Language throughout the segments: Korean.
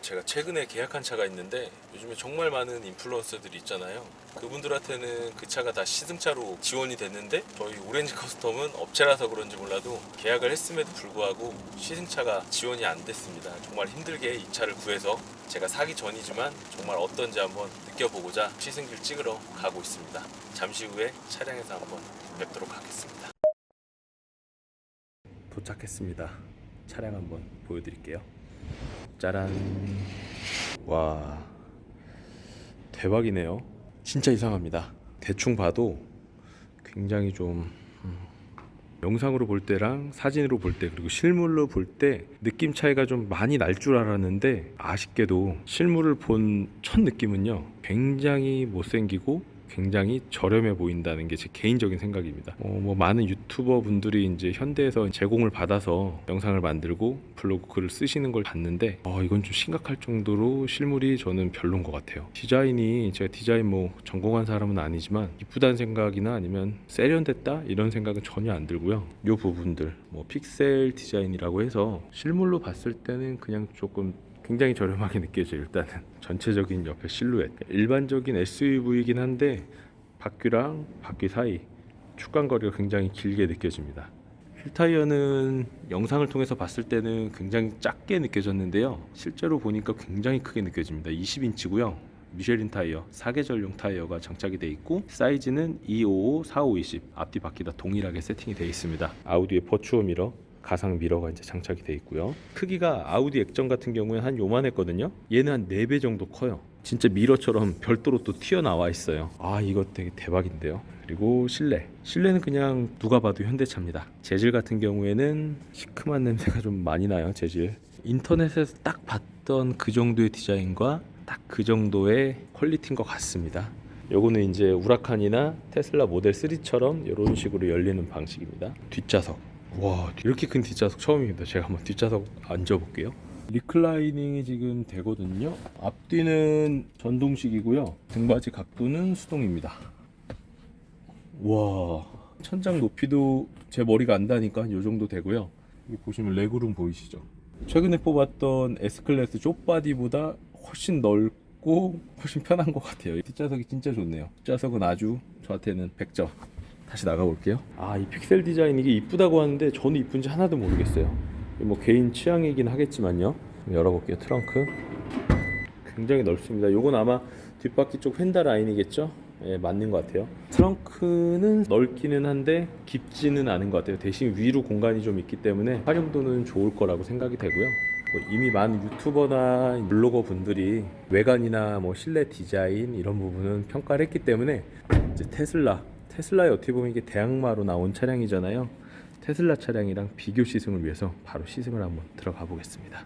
제가 최근에 계약한 차가 있는데 요즘에 정말 많은 인플루언서들이 있잖아요. 그분들한테는 그 차가 다 시승차로 지원이 됐는데 저희 오렌지 커스텀은 업체라서 그런지 몰라도 계약을 했음에도 불구하고 시승차가 지원이 안 됐습니다. 정말 힘들게 이 차를 구해서 제가 사기 전이지만 정말 어떤지 한번 느껴보고자 시승기를 찍으러 가고 있습니다. 잠시 후에 차량에서 한번 뵙도록 하겠습니다. 도착했습니다. 차량 한번 보여드릴게요. 짜란. 와, 대박이네요. 진짜 이상합니다. 대충 봐도 굉장히 좀 영상으로 볼 때랑 사진으로 볼 때 그리고 실물로 볼 때 느낌 차이가 좀 많이 날 줄 알았는데 아쉽게도 실물을 본 첫 느낌은요, 굉장히 못생기고 굉장히 저렴해 보인다는 게 제 개인적인 생각입니다. 뭐 많은 유튜버 분들이 이제 현대에서 제공을 받아서 영상을 만들고 블로그 글을 쓰시는 걸 봤는데 이건 좀 심각할 정도로 실물이 저는 별론 것 같아요. 디자인이, 제가 디자인 뭐 전공한 사람은 아니지만 이쁘다는 생각이나 아니면 세련됐다 이런 생각은 전혀 안 들고요. 이 부분들 뭐 픽셀 디자인이라고 해서 실물로 봤을 때는 그냥 조금 굉장히 저렴하게 느껴져요. 일단은 전체적인 옆에 실루엣, 일반적인 SUV이긴 한데 바퀴랑 바퀴 사이 축간거리가 굉장히 길게 느껴집니다. 휠 타이어는 영상을 통해서 봤을 때는 굉장히 작게 느껴졌는데요, 실제로 보니까 굉장히 크게 느껴집니다. 20인치고요 미쉐린 타이어 4계절용 타이어가 장착이 되어 있고 사이즈는 255, 45, 20 앞뒤 바퀴 다 동일하게 세팅이 되어 있습니다. 아우디의 버추어 미러, 가상 미러가 이제 장착이 되어 있고요. 크기가 아우디 액정 같은 경우에 한 요만했거든요. 얘는 한 4배 정도 커요. 진짜 미러처럼 별도로 또 튀어나와 있어요. 이거 되게 대박인데요. 그리고 실내는 그냥 누가 봐도 현대차입니다. 재질 같은 경우에는 시큼한 냄새가 좀 많이 나요. 재질 인터넷에서 딱 봤던 그 정도의 디자인과 딱 그 정도의 퀄리티인 것 같습니다. 요거는 이제 우라칸이나 테슬라 모델 3처럼 이런 식으로 열리는 방식입니다. 뒷좌석, 와, 이렇게 큰 뒷좌석 처음입니다. 제가 한번 뒷좌석 앉아볼게요. 리클라이닝이 지금 되거든요. 앞뒤는 전동식이고요. 등받이 각도는 수동입니다. 와, 천장 높이도 제 머리가 안다니까 이 정도 되고요. 여기 보시면 레그룸 보이시죠? 최근에 뽑았던 S클래스 숏바디보다 훨씬 넓고 훨씬 편한 것 같아요. 뒷좌석이 진짜 좋네요. 뒷좌석은 아주 저한테는 100점. 다시 나가볼게요. 이 픽셀 디자인 이게 이쁘다고 하는데 저는 이쁜지 하나도 모르겠어요. 뭐 개인 취향이긴 하겠지만요. 열어볼게요. 트렁크 굉장히 넓습니다. 요건 아마 뒷바퀴 쪽 휀다 라인이겠죠? 예, 맞는 것 같아요. 트렁크는 넓기는 한데 깊지는 않은 것 같아요. 대신 위로 공간이 좀 있기 때문에 활용도는 좋을 거라고 생각이 되고요. 이미 많은 유튜버나 블로거 분들이 외관이나 뭐 실내 디자인 이런 부분은 평가를 했기 때문에 이제 테슬라에 어떻게 보면 이게 대항마로 나온 차량이잖아요. 테슬라 차량이랑 비교 시승을 위해서 바로 시승을 한번 들어가 보겠습니다.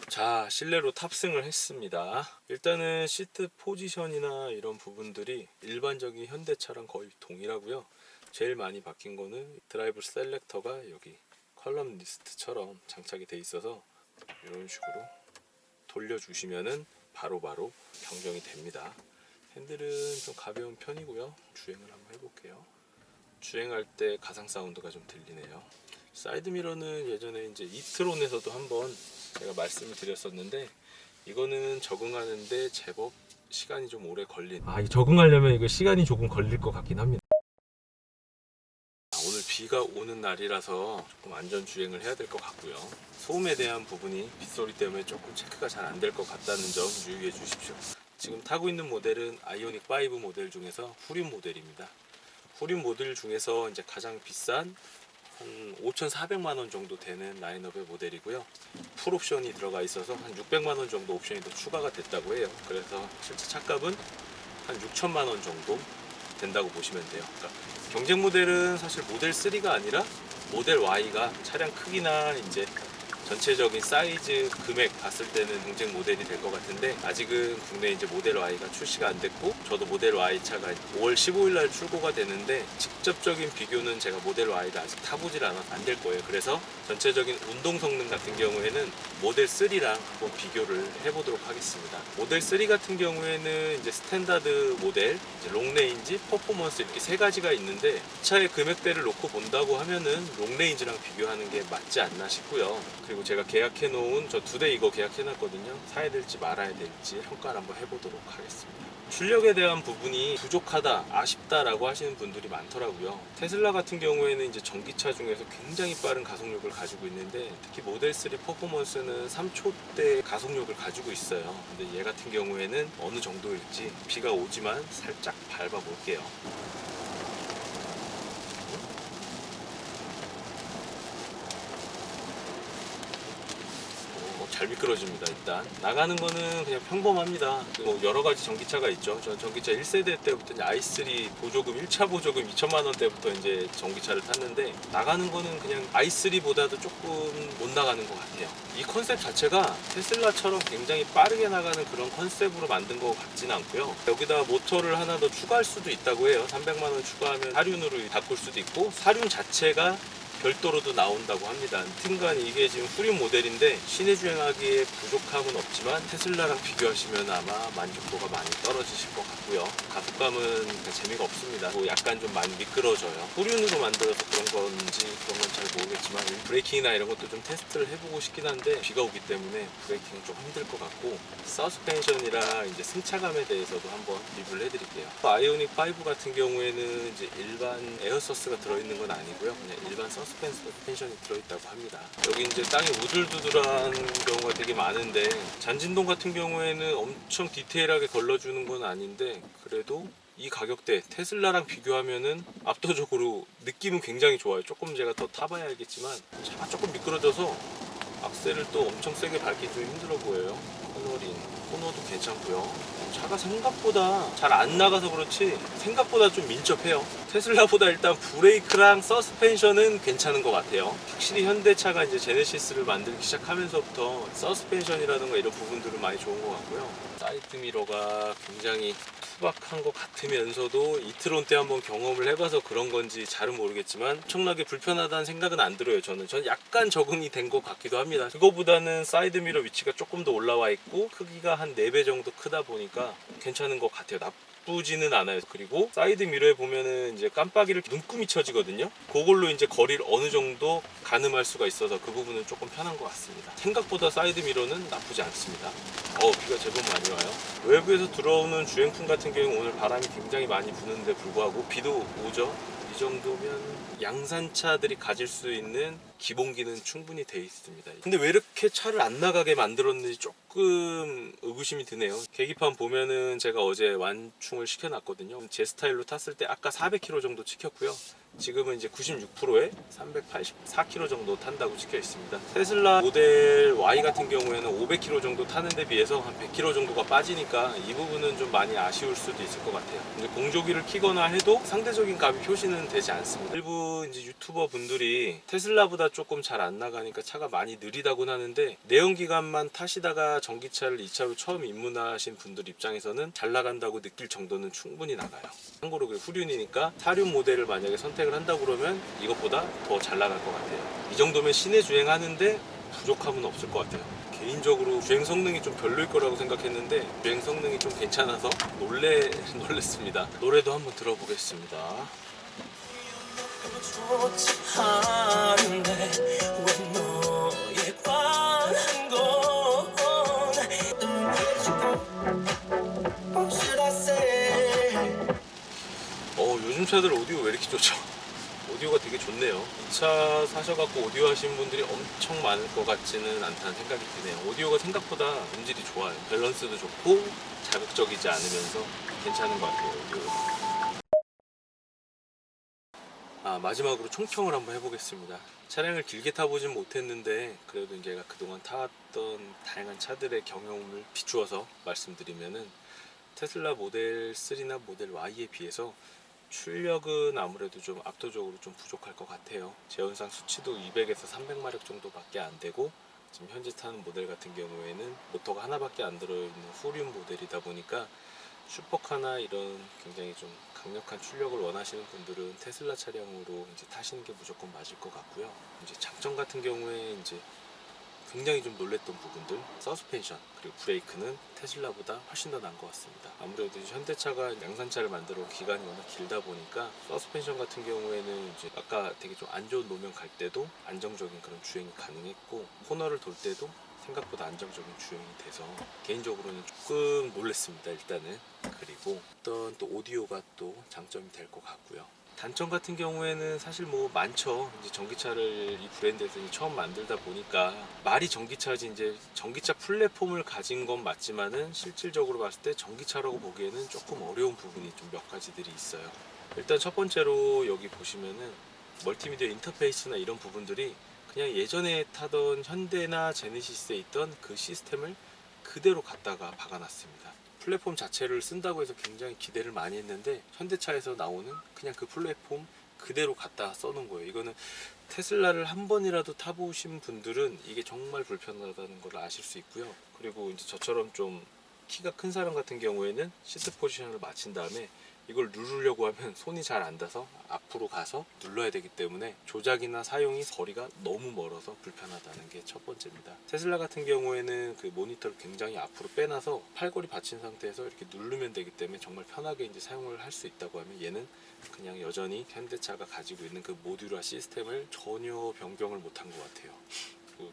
자, 실내로 탑승을 했습니다. 일단은 시트 포지션이나 이런 부분들이 일반적인 현대차랑 거의 동일하고요. 제일 많이 바뀐 거는 드라이브 셀렉터가 여기 컬럼 리스트처럼 장착이 돼 있어서 이런 식으로 돌려주시면은 바로바로 변경이 됩니다. 핸들은 좀 가벼운 편이고요. 주행을 한번 해볼게요. 주행할 때 가상 사운드가 좀 들리네요. 사이드 미러는 예전에 이제 이트론에서도 한번 제가 말씀을 드렸었는데 이거는 적응하는데 제법 시간이 좀 오래 걸린. 적응하려면 이거 시간이 조금 걸릴 것 같긴 합니다. 오늘 비가 오는 날이라서 조금 안전 주행을 해야 될 것 같고요. 소음에 대한 부분이 빗소리 때문에 조금 체크가 잘 안 될 것 같다는 점 유의해 주십시오. 지금 타고 있는 모델은 아이오닉 5 모델 중에서 후륜 모델입니다. 후륜 모델 중에서 이제 가장 비싼 한 5,400만 원 정도 되는 라인업의 모델이고요. 풀 옵션이 들어가 있어서 한 600만 원 정도 옵션이 더 추가가 됐다고 해요. 그래서 실제 차값은 한 6천만 원 정도 된다고 보시면 돼요. 그러니까 경쟁 모델은 사실 모델 3가 아니라 모델 Y가 차량 크기나 이제 전체적인 사이즈, 금액 봤을 때는 경쟁 모델이 될 것 같은데 아직은 국내 이제 모델 Y가 출시가 안 됐고 저도 모델 Y 차가 5월 15일 날 출고가 되는데 직접적인 비교는 제가 모델 Y를 아직 타보질 않아서 안 될 거예요. 그래서 전체적인 운동 성능 같은 경우에는 모델 3랑 한번 비교를 해보도록 하겠습니다. 모델 3 같은 경우에는 이제 스탠다드 모델, 이제 롱레인지, 퍼포먼스 이렇게 세 가지가 있는데 이 차의 금액대를 놓고 본다고 하면은 롱레인지랑 비교하는 게 맞지 않나 싶고요. 그리고 그리고 제가 계약해 놓은 저 2대 이거 계약해 놨거든요. 사야 될지 말아야 될지 평가를 한번 해보도록 하겠습니다. 출력에 대한 부분이 부족하다, 아쉽다라고 하시는 분들이 많더라고요. 테슬라 같은 경우에는 이제 전기차 중에서 굉장히 빠른 가속력을 가지고 있는데, 특히 모델 3 퍼포먼스는 3초대 가속력을 가지고 있어요. 근데 얘 같은 경우에는 어느 정도일지 비가 오지만 살짝 밟아 볼게요. 잘 미끄러집니다. 일단 나가는 거는 그냥 평범합니다. 뭐 여러 가지 전기차가 있죠. 전 전기차 1세대 때부터 이제 i3 보조금 1차 보조금 2천만 원 때부터 이제 전기차를 탔는데, 나가는 거는 그냥 i3보다도 조금 못 나가는 것 같아요. 이 컨셉 자체가 테슬라처럼 굉장히 빠르게 나가는 그런 컨셉으로 만든 것 같지는 않고요. 여기다 모터를 하나 더 추가할 수도 있다고 해요. 300만 원 추가하면 사륜으로 바꿀 수도 있고, 사륜 자체가 별도로도 나온다고 합니다. 하여튼간 이게 지금 후륜 모델인데 시내 주행하기에 부족함은 없지만 테슬라랑 비교하시면 아마 만족도가 많이 떨어지실 것 같고요. 가속감은 재미가 없습니다. 뭐 약간 좀 많이 미끄러져요. 후륜으로 만들어서 그런 건지 그런 건 잘 모르겠지만 브레이킹이나 이런 것도 좀 테스트를 해보고 싶긴 한데, 비가 오기 때문에 브레이킹은 좀 힘들 것 같고, 서스펜션이랑 이제 승차감에 대해서도 한번 리뷰를 해드릴게요. 아이오닉 5 같은 경우에는 이제 일반 에어서스가 들어있는 건 아니고요. 그냥 일반 서스펜션이 들어있다고 합니다. 여기 이제 땅이 우들두들한 경우가 되게 많은데, 잔진동 같은 경우에는 엄청 디테일하게 걸러주는 건 아닌데, 그래도 이 가격대 테슬라랑 비교하면은 압도적으로 느낌은 굉장히 좋아요. 조금 제가 더 타봐야 알겠지만 차가 조금 미끄러져서 악셀을 또 엄청 세게 밟기 좀 힘들어 보여요. 코너도 괜찮고요. 차가 생각보다 잘 안 나가서 그렇지 생각보다 좀 민첩해요. 테슬라보다 일단 브레이크랑 서스펜션은 괜찮은 것 같아요. 확실히 현대차가 이제 제네시스를 만들기 시작하면서부터 서스펜션이라든가 이런 부분들은 많이 좋은 것 같고요. 사이드 미러가 굉장히 투박한 것 같으면서도 이트론 때 한번 경험을 해봐서 그런 건지 잘은 모르겠지만 엄청나게 불편하다는 생각은 안 들어요. 저는 약간 적응이 된 것 같기도 합니다. 그거보다는 사이드 미러 위치가 조금 더 올라와 있고 크기가 한 4배 정도 크다 보니까 괜찮은 것 같아요. 나쁘지는 않아요. 그리고 사이드 미러에 보면은 이제 깜빡이를 눈금이 쳐지거든요. 그걸로 이제 거리를 어느 정도 가늠할 수가 있어서 그 부분은 조금 편한 것 같습니다. 생각보다 사이드 미러는 나쁘지 않습니다. 비가 제법 많이 와요. 외부에서 들어오는 주행풍 같은 경우 오늘 바람이 굉장히 많이 부는데 불구하고 비도 오죠. 이 정도면 양산차들이 가질 수 있는 기본기는 충분히 돼 있습니다. 근데 왜 이렇게 차를 안 나가게 만들었는지 조금 의구심이 드네요. 계기판 보면은 제가 어제 완충을 시켜놨거든요. 제 스타일로 탔을 때 아까 400km 정도 찍혔고요. 지금은 이제 96%에 384km 정도 탄다고 찍혀 있습니다. 테슬라 모델 Y 같은 경우에는 500km 정도 타는 데 비해서 한 100km 정도가 빠지니까 이 부분은 좀 많이 아쉬울 수도 있을 것 같아요. 이제 공조기를 키거나 해도 상대적인 값이 표시는 되지 않습니다. 일부 이제 유튜버 분들이 테슬라보다 조금 잘 안 나가니까 차가 많이 느리다고 하는데, 내연기관만 타시다가 전기차를 2차로 처음 입문하신 분들 입장에서는 잘 나간다고 느낄 정도는 충분히 나가요. 참고로 후륜이니까 사륜 모델을 만약에 선택을 한다고 그러면 이것보다 더 잘 나갈 것 같아요. 이 정도면 시내 주행하는데 부족함은 없을 것 같아요. 개인적으로 주행 성능이 좀 별로일 거라고 생각했는데 주행 성능이 좀 괜찮아서 놀랬습니다. 노래도 한번 들어보겠습니다. 요즘 차들 오디오 왜 이렇게 좋죠? 오디오가 되게 좋네요. 이 차 사셔갖고 오디오 하시는 분들이 엄청 많을 것 같지는 않다는 생각이 드네요. 오디오가 생각보다 음질이 좋아요. 밸런스도 좋고 자극적이지 않으면서 괜찮은 것 같아요. 오디오가. 마지막으로 총평을 한번 해보겠습니다. 차량을 길게 타보진 못했는데 그래도 제가 그동안 타왔던 다양한 차들의 경험을 비추어서 말씀드리면은, 테슬라 모델 3나 모델 Y에 비해서 출력은 아무래도 좀 압도적으로 좀 부족할 것 같아요. 제원상 수치도 200에서 300마력 정도밖에 안 되고, 지금 현재 타는 모델 같은 경우에는 모터가 하나밖에 안 들어있는 후륜 모델이다 보니까 슈퍼카나 이런 굉장히 좀 강력한 출력을 원하시는 분들은 테슬라 차량으로 이제 타시는 게 무조건 맞을 것 같고요. 이제 장점 같은 경우에 이제 굉장히 좀 놀랬던 부분들, 서스펜션 그리고 브레이크는 테슬라보다 훨씬 더 나은 것 같습니다. 아무래도 현대차가 양산차를 만들어 기간이 워낙 길다 보니까 서스펜션 같은 경우에는 이제 아까 되게 좀 안 좋은 노면 갈 때도 안정적인 그런 주행이 가능했고, 코너를 돌 때도 생각보다 안정적인 주행이 돼서 개인적으로는 조금 놀랬습니다, 일단은. 그리고 어떤 또 오디오가 또 장점이 될 것 같고요. 단점 같은 경우에는 사실 뭐 많죠. 이제 전기차를 이 브랜드에서 이제 처음 만들다 보니까 말이 전기차지, 이제 전기차 플랫폼을 가진 건 맞지만은 실질적으로 봤을 때 전기차라고 보기에는 조금 어려운 부분이 좀 몇 가지들이 있어요. 일단 첫 번째로 여기 보시면은 멀티미디어 인터페이스나 이런 부분들이 그냥 예전에 타던 현대나 제네시스에 있던 그 시스템을 그대로 갖다가 박아놨습니다. 플랫폼 자체를 쓴다고 해서 굉장히 기대를 많이 했는데 현대차에서 나오는 그냥 그 플랫폼 그대로 갖다 써놓은 거예요. 이거는 테슬라를 한 번이라도 타보신 분들은 이게 정말 불편하다는 걸 아실 수 있고요. 그리고 이제 저처럼 좀 키가 큰 사람 같은 경우에는 시트 포지션을 맞춘 다음에 이걸 누르려고 하면 손이 잘 안 닿아서 앞으로 가서 눌러야 되기 때문에 조작이나 사용이 거리가 너무 멀어서 불편하다는 게 첫 번째입니다. 테슬라 같은 경우에는 그 모니터를 굉장히 앞으로 빼놔서 팔걸이 받친 상태에서 이렇게 누르면 되기 때문에 정말 편하게 이제 사용을 할 수 있다고 하면, 얘는 그냥 여전히 현대차가 가지고 있는 그 모듈화 시스템을 전혀 변경을 못한 것 같아요.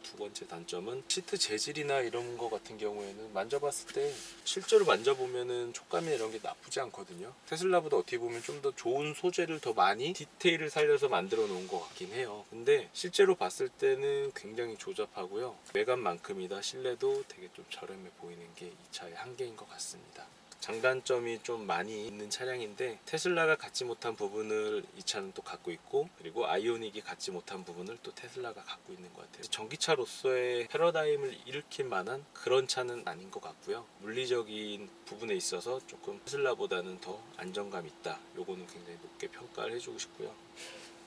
두 번째 단점은 시트 재질이나 이런 거 같은 경우에는 만져봤을 때 실제로 만져보면은 촉감이나 이런 게 나쁘지 않거든요. 테슬라보다 어떻게 보면 좀 더 좋은 소재를 더 많이 디테일을 살려서 만들어 놓은 것 같긴 해요. 근데 실제로 봤을 때는 굉장히 조잡하고요. 외관만큼이나 실내도 되게 좀 저렴해 보이는 게 이 차의 한계인 것 같습니다. 장단점이 좀 많이 있는 차량인데 테슬라가 갖지 못한 부분을 이 차는 또 갖고 있고, 그리고 아이오닉이 갖지 못한 부분을 또 테슬라가 갖고 있는 것 같아요. 전기차로서의 패러다임을 일으킬 만한 그런 차는 아닌 것 같고요. 물리적인 부분에 있어서 조금 테슬라보다는 더 안정감 있다, 요거는 굉장히 높게 평가를 해주고 싶고요.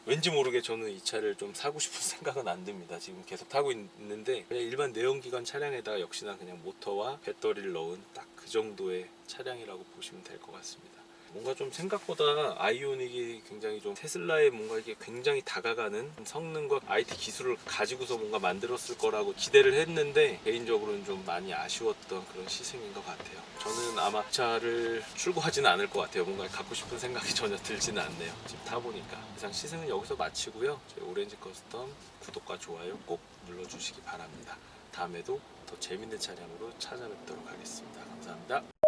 왠지 모르게 저는 이 차를 좀 사고 싶은 생각은 안 듭니다. 지금 계속 타고 있는데 그냥 일반 내연기관 차량에다가 역시나 그냥 모터와 배터리를 넣은 딱 그 정도의 차량이라고 보시면 될 것 같습니다. 뭔가 좀 생각보다 아이오닉이 굉장히 좀 테슬라에 뭔가 이게 굉장히 다가가는 성능과 IT 기술을 가지고서 뭔가 만들었을 거라고 기대를 했는데 개인적으로는 좀 많이 아쉬웠던 그런 시승인 것 같아요. 저는 아마 차를 출고하지는 않을 것 같아요. 뭔가 갖고 싶은 생각이 전혀 들지는 않네요. 지금 타보니까. 이상 시승은 여기서 마치고요. 저희 오렌지 커스텀 구독과 좋아요 꼭 눌러주시기 바랍니다. 다음에도 더 재밌는 차량으로 찾아뵙도록 하겠습니다. 감사합니다.